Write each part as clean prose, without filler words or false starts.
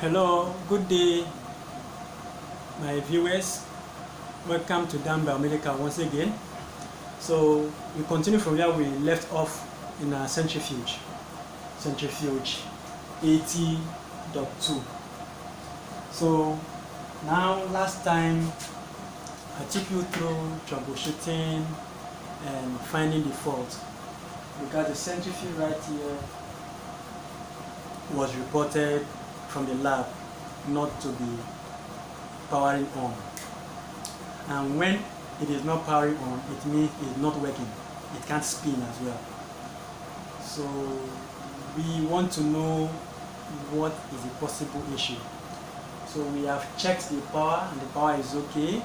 Hello, good day, my viewers. Welcome to Dan Biomedical once again. So we continue from where we left off in our centrifuge 80.2. So now, last time I took you through troubleshooting and finding the fault, because the centrifuge right here was reported from the lab not to be powering on, and when it is not powering on, it means it's not working. It can't spin as well. So we want to know what is the possible issue. So we have checked the power, and the power is okay.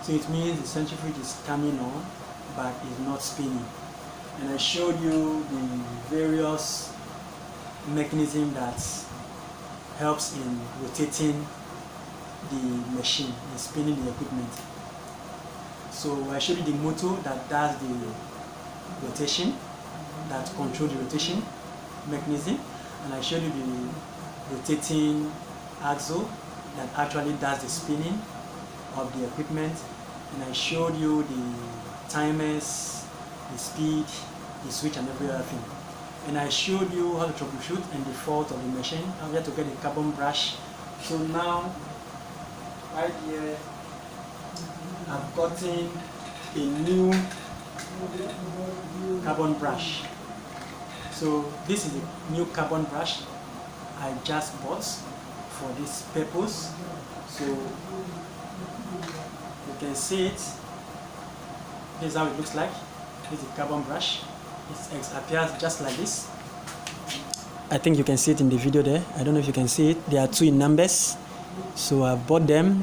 So it means the centrifuge is coming on, but it's not spinning. And I showed you the various mechanism that helps in rotating the machine and spinning the equipment. So I showed you the motor that does the rotation, that controls the rotation mechanism, and I showed you the rotating axle that actually does the spinning of the equipment, and I showed you the timers, the speed, the switch, and every other thing. And I showed you how to troubleshoot and the fault of the machine, how to get a carbon brush. So now, right here, I've gotten a new carbon brush. So this is a new carbon brush I just bought for this purpose. So you can see it. This is how it looks like. This is a carbon brush. It appears just like this. I think you can see it in the video there. I don't know if you can see it. There are two in numbers. So I bought them.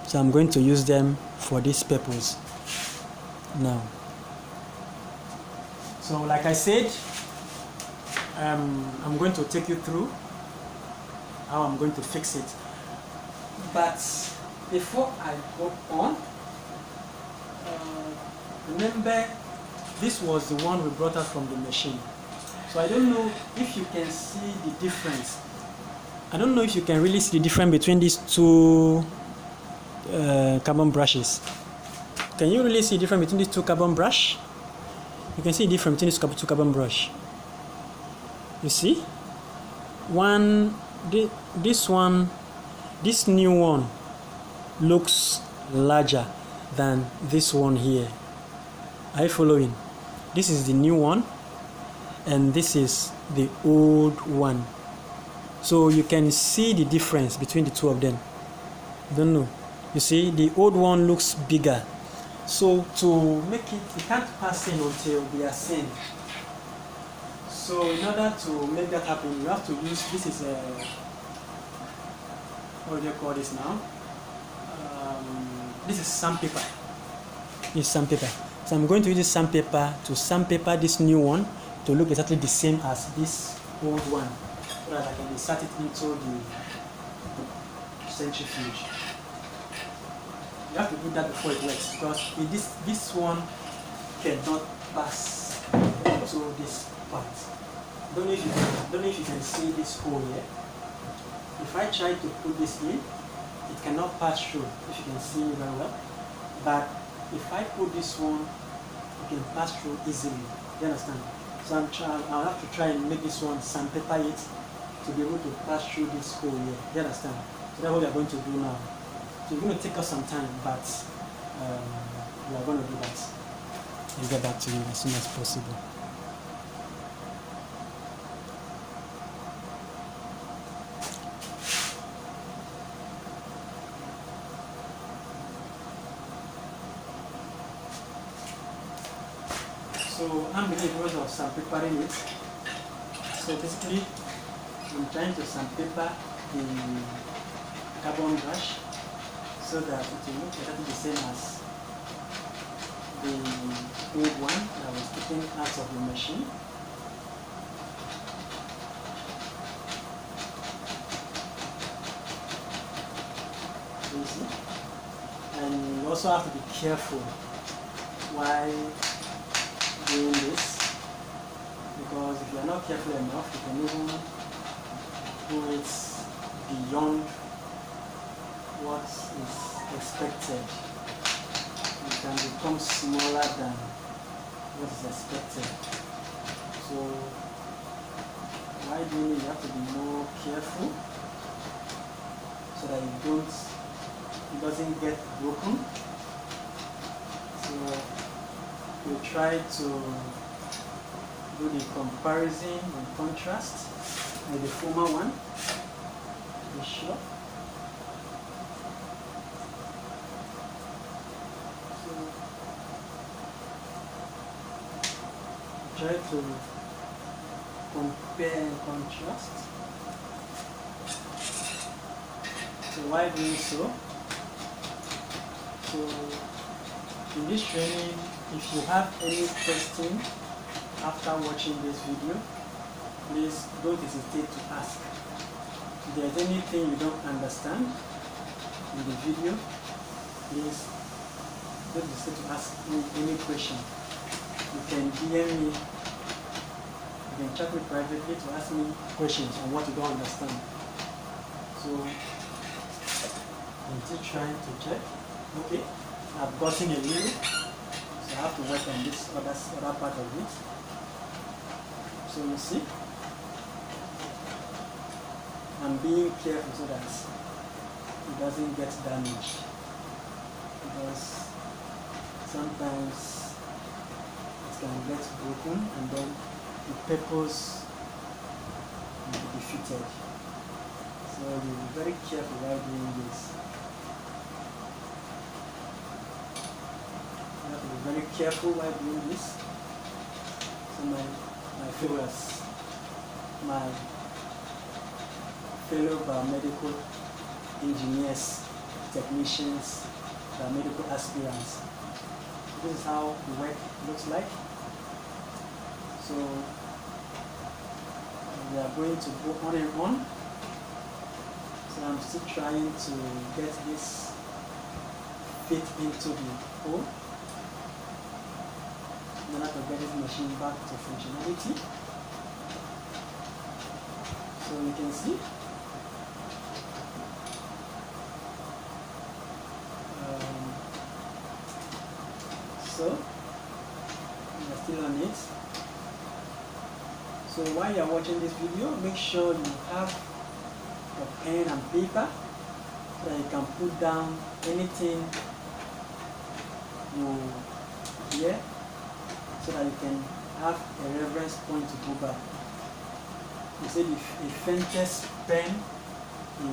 So I'm going to use them for this purpose now. So like I said, I'm going to take you through how I'm going to fix it. But before I go on, remember, this was the one we brought out from the machine. So I don't know if you can see the difference. I don't know if you can really see the difference between these two carbon brushes. Can you really see the difference between these two carbon brush? You can see the difference between these two carbon brush. You see? This new one looks larger than this one here. Are you following? This is the new one, and this is the old one. So you can see the difference between the two of them. I don't know. You see, the old one looks bigger. So to make it can't pass in until they are seen. So in order to make that happen, you have to use, this is a, what do you call this now? This is sandpaper. This is sandpaper. So I'm going to use this sandpaper to sandpaper this new one to look exactly the same as this old one, so that I can insert it into the centrifuge. You have to do that before it works, because this one cannot pass into this part. Don't know if you can see this hole here. If I try to put this in, it cannot pass through, if you can see me very well. But if I put this one, it can pass through easily. You understand? So I'll have to try and make this one sandpaper it to be able to pass through this hole here. You understand? So that's what we are going to do now. So it's going to take us some time, but we are going to do that. I'll get back to you as soon as possible. So I'm in the process of sandpapering it. So basically, I'm trying to sandpaper the carbon brush so that it will look exactly the same as the old one that was taken out of the machine. You see? And you also have to be careful while doing this, because if you are not careful enough, you can even do it beyond what is expected. It can become smaller than what is expected. So while doing it, you have to be more careful so that it doesn't get broken. So you try to do the comparison and contrast with the former one. Be sure. So try to compare and contrast. So while doing so in this training, if you have any question after watching this video, please don't hesitate to ask. If there's anything you don't understand in the video, please don't hesitate to ask me any question. You can DM me, you can chat me privately to ask me questions on what you don't understand. So I'm still trying to check. Okay, I've gotten a little, so I have to work on this other part of it. So you see, I'm being careful so that it doesn't get damaged, because sometimes it can get broken and then the purpose will be defeated. So you'll be very careful while doing this. You have to be very careful while doing this. So my viewers, my fellow biomedical engineers, technicians, biomedical aspirants, this is how the work looks like. So we are going to go on and on. So I'm still trying to get this fit into the hole in order to get this machine back to functionality. So you can see so we are still on it. So while you are watching this video, make sure you have a pen and paper so that you can put down anything you hear, so that you can have a reference point to go back. You said if a faintest pen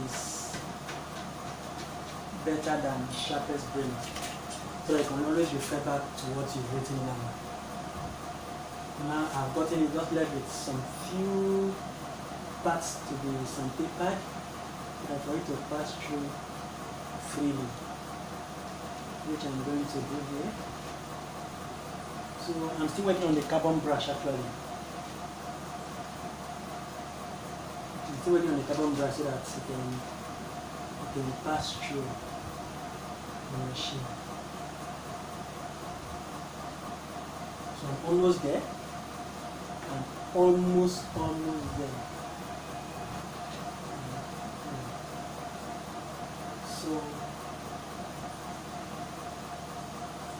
is better than the sharpest brain, so you can always refer back to what you've written down. Now I've gotten it just left with some few parts to be sandpapered, for it to pass through freely, which I'm going to do here. So I'm still working on the carbon brush actually. I'm still working on the carbon brush so that it can pass through the machine. So I'm almost there. I'm almost there.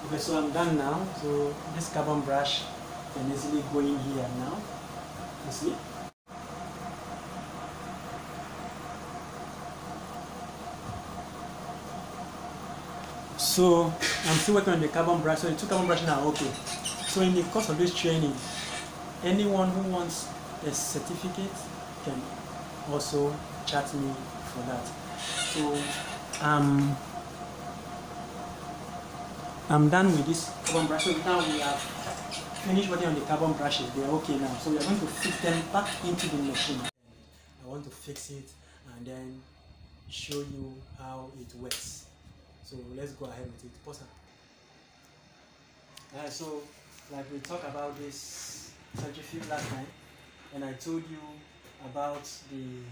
Okay, so I'm done now. So this carbon brush can easily go in here now. You see? So I'm still working on the carbon brush. So the two carbon brushes are okay. So in the course of this training, anyone who wants a certificate can also chat me for that. So I'm done with this carbon brush. So now we have finished working on the carbon brushes. They are okay now. So we are going to fix them back into the machine. I want to fix it and then show you how it works. So let's go ahead with it. Pause. So like we talked about this centrifuge last time, and I told you about the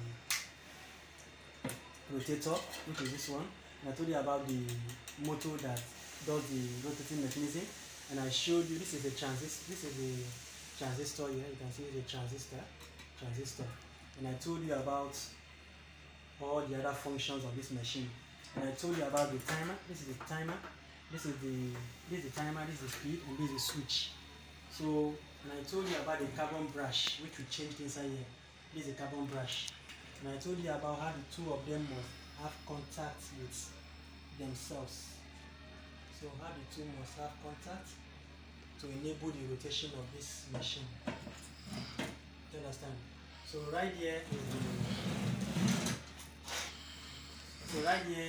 rotator, which is this one, and I told you about the motor that does the rotating mechanism, and I showed you this is a transistor. This is a transistor here. You can see it's a transistor, and I told you about all the other functions of this machine. And I told you about the timer. This is the timer. This is the timer. This is the speed, and this is the switch. So, and I told you about the carbon brush, which we changed inside here. This is a carbon brush. And I told you about how the two of them must have contact with themselves. So how the two must have contact to enable the rotation of this machine. Do you understand? So right here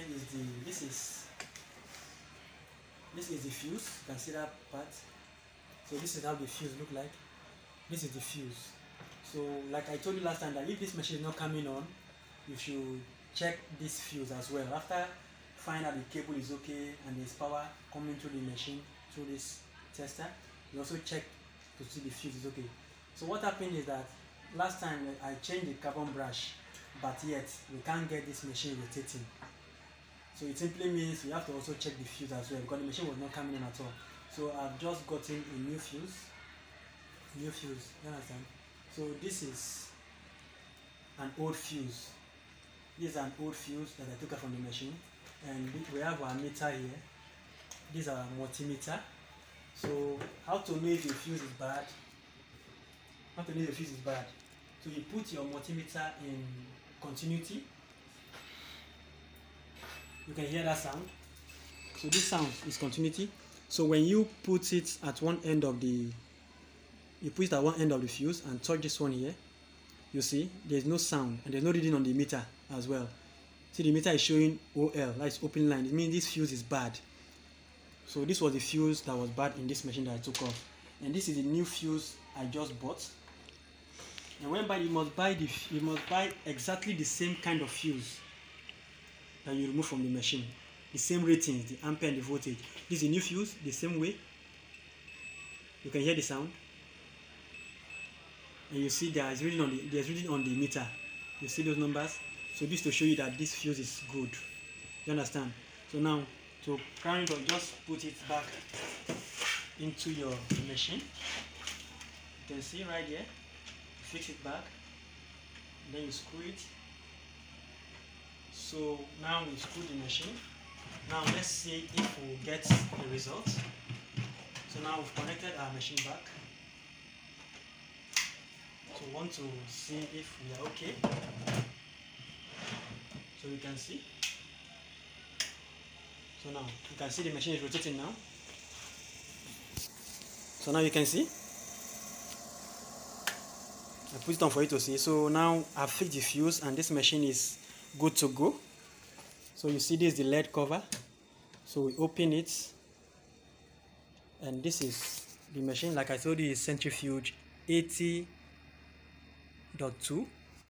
is this is the fuse. You can see that part. So this is how the fuse look like. This is the fuse. So like I told you last time, that if this machine is not coming on, you should check this fuse as well. After find out the cable is okay and there's power coming through the machine through this tester, you also check to see the fuse is okay. So what happened is that last time I changed the carbon brush, but yet we can't get this machine rotating. So it simply means we have to also check the fuse as well, because the machine was not coming in at all. So I've just gotten a new fuse, you understand? So this is an old fuse. This is an old fuse that I took out from the machine, and we have our meter here. This is our multimeter. So how to know if the fuse is bad? So you put your multimeter in continuity. You can hear that sound. So this sound is continuity. So when you put it at one end of the fuse and touch this one here, you see there's no sound and there's no reading on the meter as well. See, the meter is showing OL, that's open line. It means this fuse is bad. So this was the fuse that was bad in this machine that I took off, and this is the new fuse I just bought. And when you must buy exactly the same kind of fuse that you remove from the machine, the same ratings, the ampere and the voltage. This is a new fuse, the same way. You can hear the sound, and you see there's reading on the meter. You see those numbers. So this to show you that this fuse is good. You understand? So now to kind of just put it back into your machine. You can see right here. Fix it back, then you screw it. So now we screw the machine. Now let's see if we get the result. So now we've connected our machine back. So we want to see if we are okay. So we can see. So now you can see the machine is rotating now. So now you can see. I put it on for you to see. So now I've fixed the fuse and this machine is good to go. So you see this is the LED cover. So we open it, and this is the machine. Like I told you, is centrifuge 80.2.